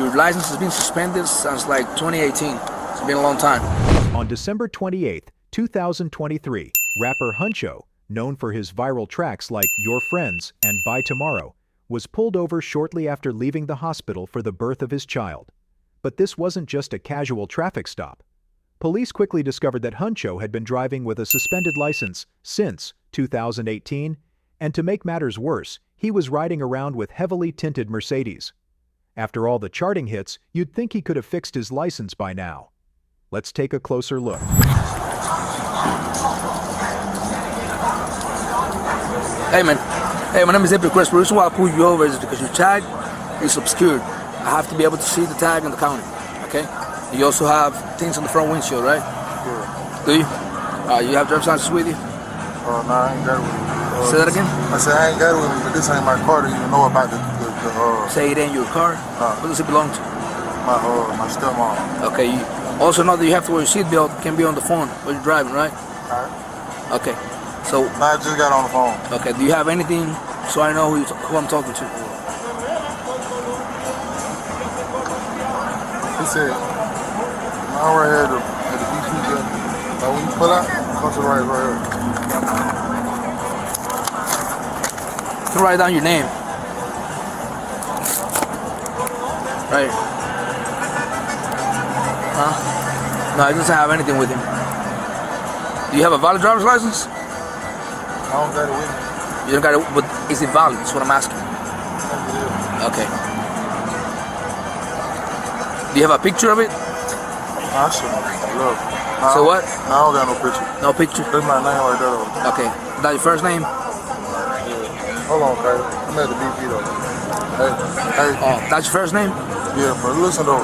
Your license has been suspended since like 2018. It's been a long time. On December 28, 2023, rapper Hunxho, known for his viral tracks like Your Friends and By Tomorrow, was pulled over shortly after leaving the hospital for the birth of his child. But this wasn't just a casual traffic stop. Police quickly discovered that Hunxho had been driving with a suspended license since 2018, and to make matters worse, he was riding around with heavily tinted Mercedes. After all the charting hits, you'd think he could have fixed his license by now. Let's take a closer look. Hey man, my name is April Chris. The reason why I pulled you over is because your tag is obscured. I have to be able to see the tag on the counter, okay? You also have things on the front windshield, right? Yeah. Do you? You have driver's license with you? No, I ain't got it with me. Say that again? I said I ain't got it with me, but this ain't my car to even know about the Say it ain't your car? What does it belong to? my stepmom. Okay, you also know that you have to wear your seatbelt. Can be on the phone when you're driving, right? Alright. Okay, so... I just got on the phone. Okay, do you have anything so I know who I'm talking to? He said, I'm right here at the BP jet. Like when you pull out, come to the right here. You can write down your name. Right. Huh? No, he doesn't have anything with him. Do you have a valid driver's license? I don't got it with me. You don't got it, but is it valid? That's what I'm asking. Okay. Do you have a picture of it? I should look. So what? I don't got no picture. No picture? That's my name right there. Okay. Is that your first name? Hold on, Kyle. I'm at the BP though. Hey. Oh, that's your first name? Yeah, but listen though.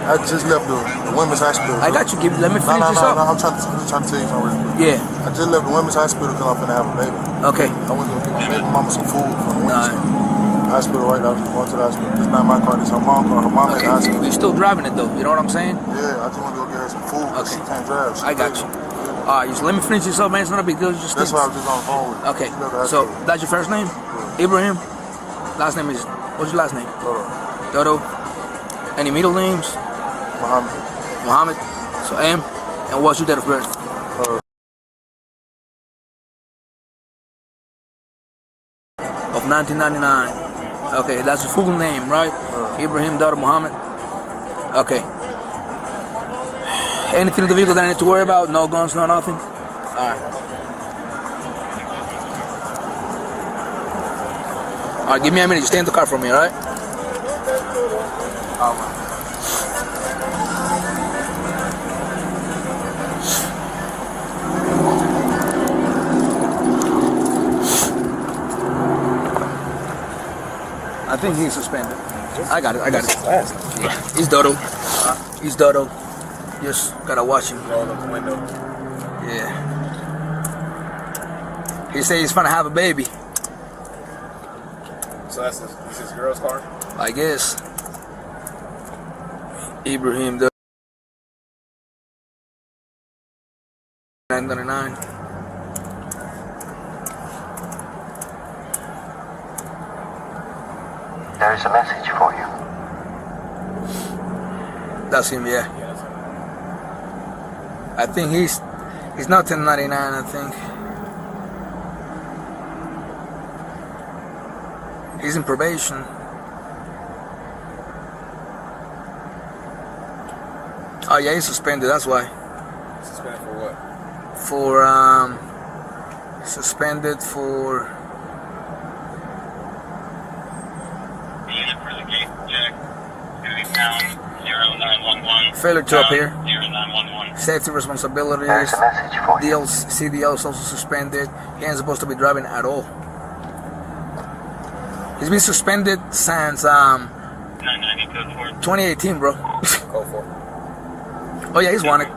I just left the women's hospital. I got you. Let me finish this up. No, I'm trying to tell you something real quick. Yeah. I just left the women's hospital because I'm finna have a baby. Okay. I went to get my baby mama some food from the women's hospital right now. Going to the hospital. It's not my car. It's her mom's car. Her mom at the hospital. You're still driving it though. You know what I'm saying? Yeah. I just want to go get her some food because she can't drive. I got you. Alright, so let me finish this up, man. It's not a big deal. Just that's why I was just on the phone with you. Okay. So that's your first name? Yeah. Ibrahim. Last name is, what's your last name? Dodo. Any middle names? Muhammad. So M. And what's your date of birth? Of 1999. Okay, that's your full name, right? Ibrahim Dodo Muhammad. Okay. Anything in the vehicle that I need to worry about? No guns, no nothing? Alright. Alright, give me a minute. Just stay in the car for me, alright? I think he's suspended. I got it. Yeah. He's Dodo. He's Dodo. Just gotta watch him. Roll up the window. Yeah. He said he's gonna have a baby. So that's his girl's car? I guess. Ibrahim Dodo. 999. There is a message for you. That's him, yeah. I think he's not 1099, I think. He's in probation. Oh yeah, he's suspended, that's why. Suspended for what? Suspended for... Unit for the gate check. Duty pound 0911. Failure to appear. 0911. Safety responsibilities. There is a message for you. CDL is also suspended. He ain't supposed to be driving at all. He's been suspended since 990 code 4. 2018, bro. Code 4. Oh yeah, he's wanted.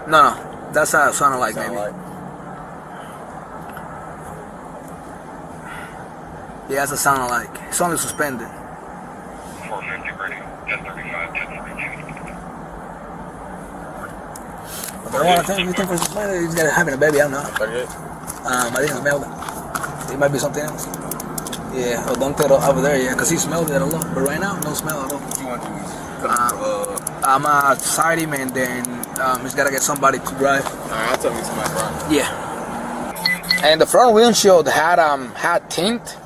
No, that's how it sounded like, maybe. Yeah, that's a sound like. It's only suspended. 450 ready. 1035, 1032. But I want to think for suspended. He's having a baby. I don't know. 38. I think it's male. It might be something else. Yeah, oh, don't tell over there, yeah, because he smelled it a lot. But right now, no smell at all. What you want to do? I'm side him and then he's got to get somebody to drive. I'll tell me somebody drive. Yeah. And the front windshield had tint,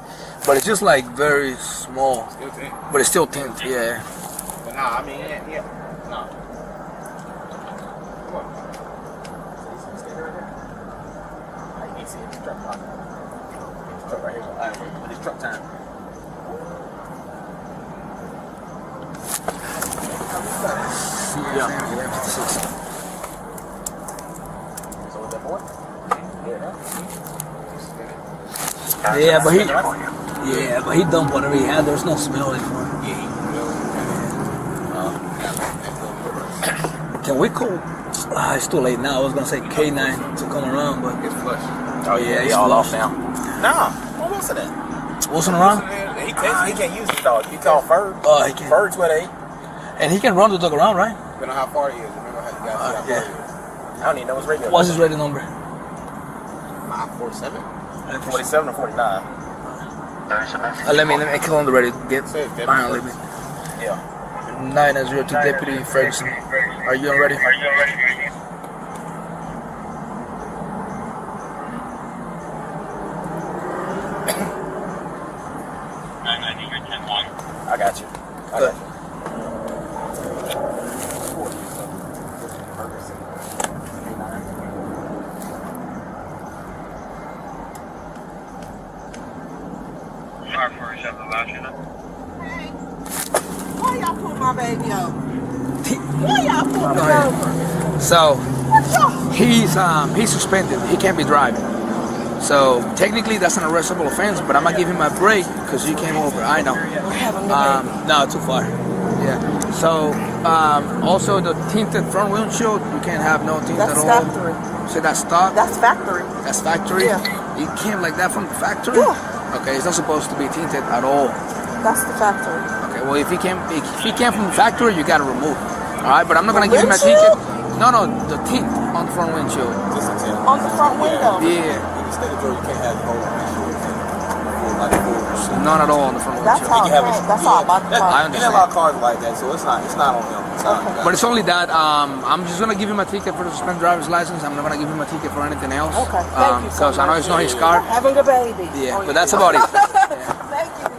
but it's just like very small. Still tint. But it's still tint, yeah. But nah, I mean, yeah. Nah. Come on. Stay right there. I can't see it. This truck right here. All right, wait. It's truck time. Yeah. So was that boy? Yeah, but he dumped whatever he had. There's no smell anymore. Can we call? It's too late now. I was gonna say K9 to come around, but It's flush. oh yeah, he's all off now. Nah, what was that? Wasn't around? He can't use the dog. He called Ferg. Oh, he can. Ferg's where they. And he can run the dog around, right? Depending on how far he is. Remember how you got to see how far he is. I don't even know his radio. What's his radio number? 47? 47 or 49? There is a message Let me call on the radio. Get Say it, Deputy behind me. Yeah. 902 Deputy Ferguson. Are you ready? I got you. Good. Why y'all pull my baby over? Why y'all pull me over? So What y'all? he's suspended. He can't be driving. So technically that's an arrestable offense, but I'm gonna give him a break because you came over. I know. No, too far. Yeah. So also the tinted front windshield, you can't have no tint That's at all. factory. So that's stock. That's factory. That's factory. Yeah. You came like that from the factory. Yeah. Okay, it's not supposed to be tinted at all. That's the factory. Okay, well if he came from the factory, you gotta remove it. All right, but I'm not gonna The give him a windshield? ticket. No, the tint on the front windshield. Just a 10. On the front window. Yeah, In the state of Georgia, you can't have the whole windshield like full. none at all on the front That's windshield. how You have it came. That's how I bought the I car. understand. You have a lot of cars like that, so it's not on them. It's not on them. But it's only that I'm just gonna give him a ticket for the suspended driver's license. I'm not gonna give him a ticket for anything else. Okay. Thank you so Because I know much. it's not his car. Having a baby. Yeah, Oh, but that's about it. Thank you.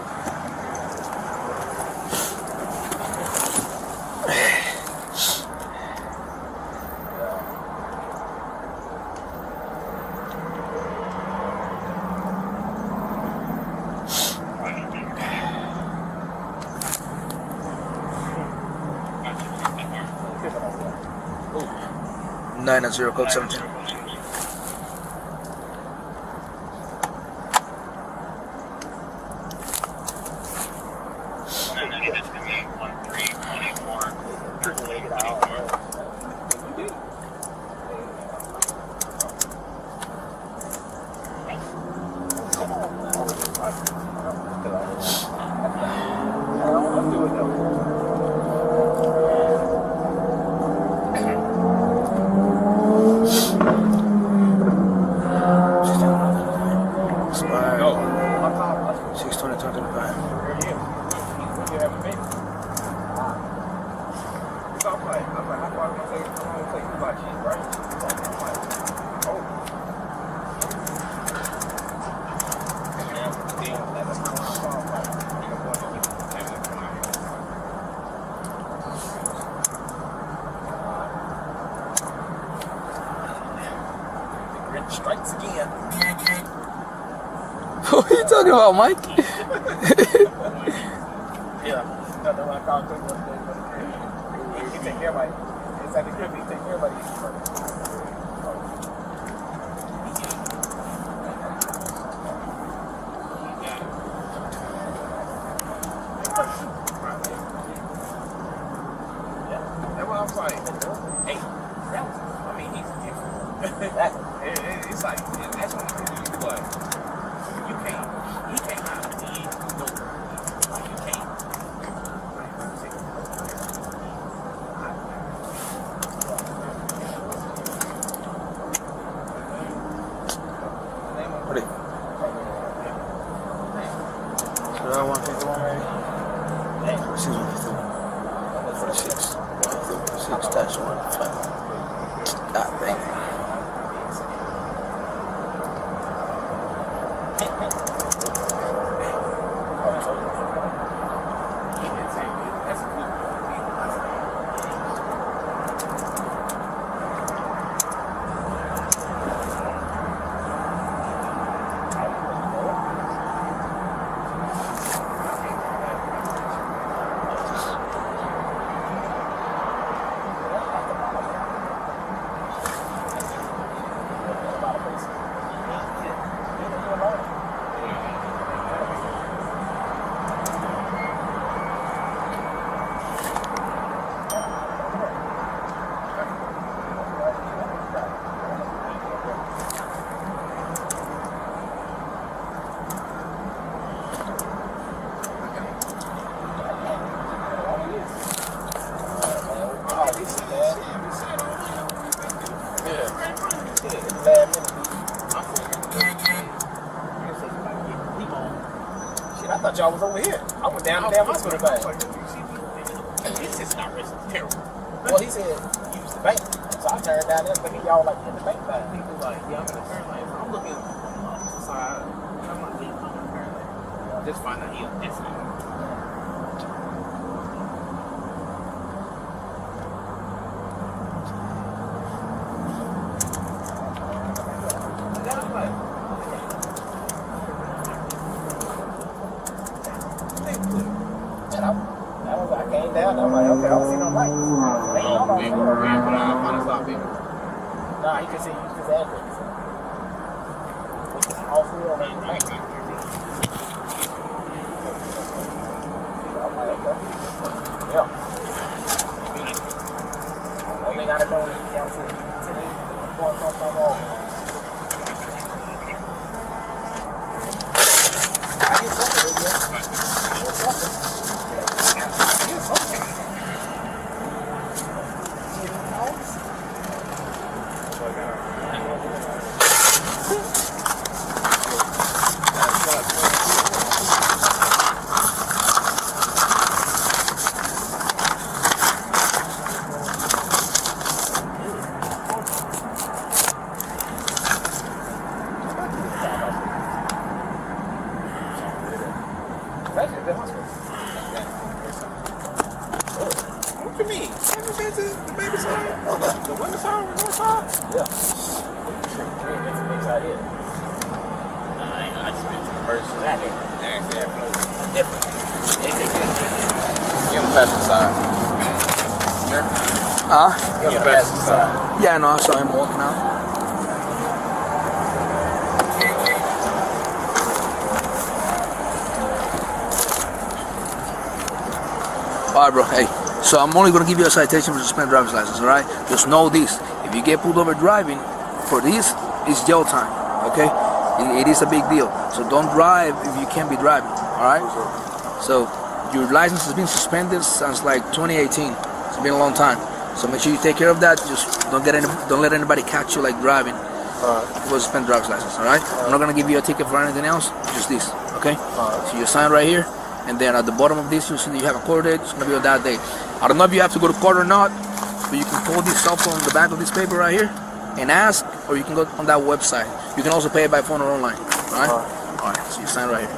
Nine at 0 code 17. Strikes again. What are you talking about, Mike? Yeah. That's what I call him. He take care of my. It's at the crib. He take care of my. That's what I'm saying. Hey, I mean, he's different. It's like, that's what you do, but you can't, he can't have it. No, like, you can't. Fix that shit. God dang it. I thought y'all was over here. I went down the damn hospital back. This is not racist. It's terrible. Well, he said use the bank. So I turned down there thinking y'all like in the bank back. He was like, yeah, I'm in the turn lane. So I'm looking on the side. I'm not leaving on the turn lane. Just find out he was different. I came down, I'm like, okay, I don't see no lights. Nah, he could see his address. All four of them. Yeah. All they gotta know is down to What you mean? Haven't been to the baby side? The women's side or the north side? Yeah. I just been to the first side. Different. Give him past the side. Give him past the side. Yeah, no, I saw him walking out. Alright, bro, hey, so I'm only going to give you a citation for suspended driver's license, alright? Just know this, if you get pulled over driving, for this, it's jail time, okay? It is a big deal, so don't drive if you can't be driving, alright? So, your license has been suspended since like 2018, it's been a long time, so make sure you take care of that, just don't let anybody catch you like driving for suspended driver's license, alright? I'm not going to give you a ticket for anything else, just this, okay? So you sign right here. And then at the bottom of this, you'll see that you have a court date. It's going to be on that day. I don't know if you have to go to court or not, but you can call this cell phone on the back of this paper right here and ask, or you can go on that website. You can also pay it by phone or online. All right? All right, so you sign right here.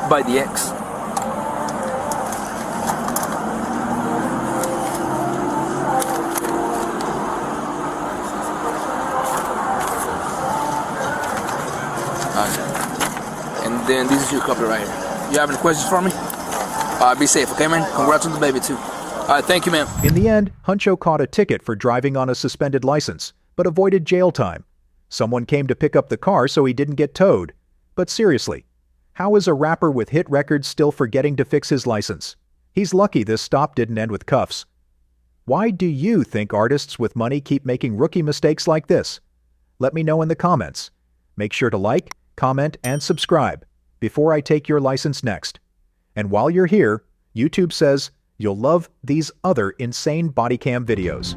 By the X. And then this is your copy right here. You have any questions for me? Be safe, okay, man? Congrats on the baby, too. Thank you, man. In the end, Hunxho caught a ticket for driving on a suspended license, but avoided jail time. Someone came to pick up the car so he didn't get towed. But seriously, how is a rapper with hit records still forgetting to fix his license? He's lucky this stop didn't end with cuffs. Why do you think artists with money keep making rookie mistakes like this? Let me know in the comments. Make sure to like, comment, and subscribe before I take your license next. And while you're here, YouTube says you'll love these other insane body cam videos.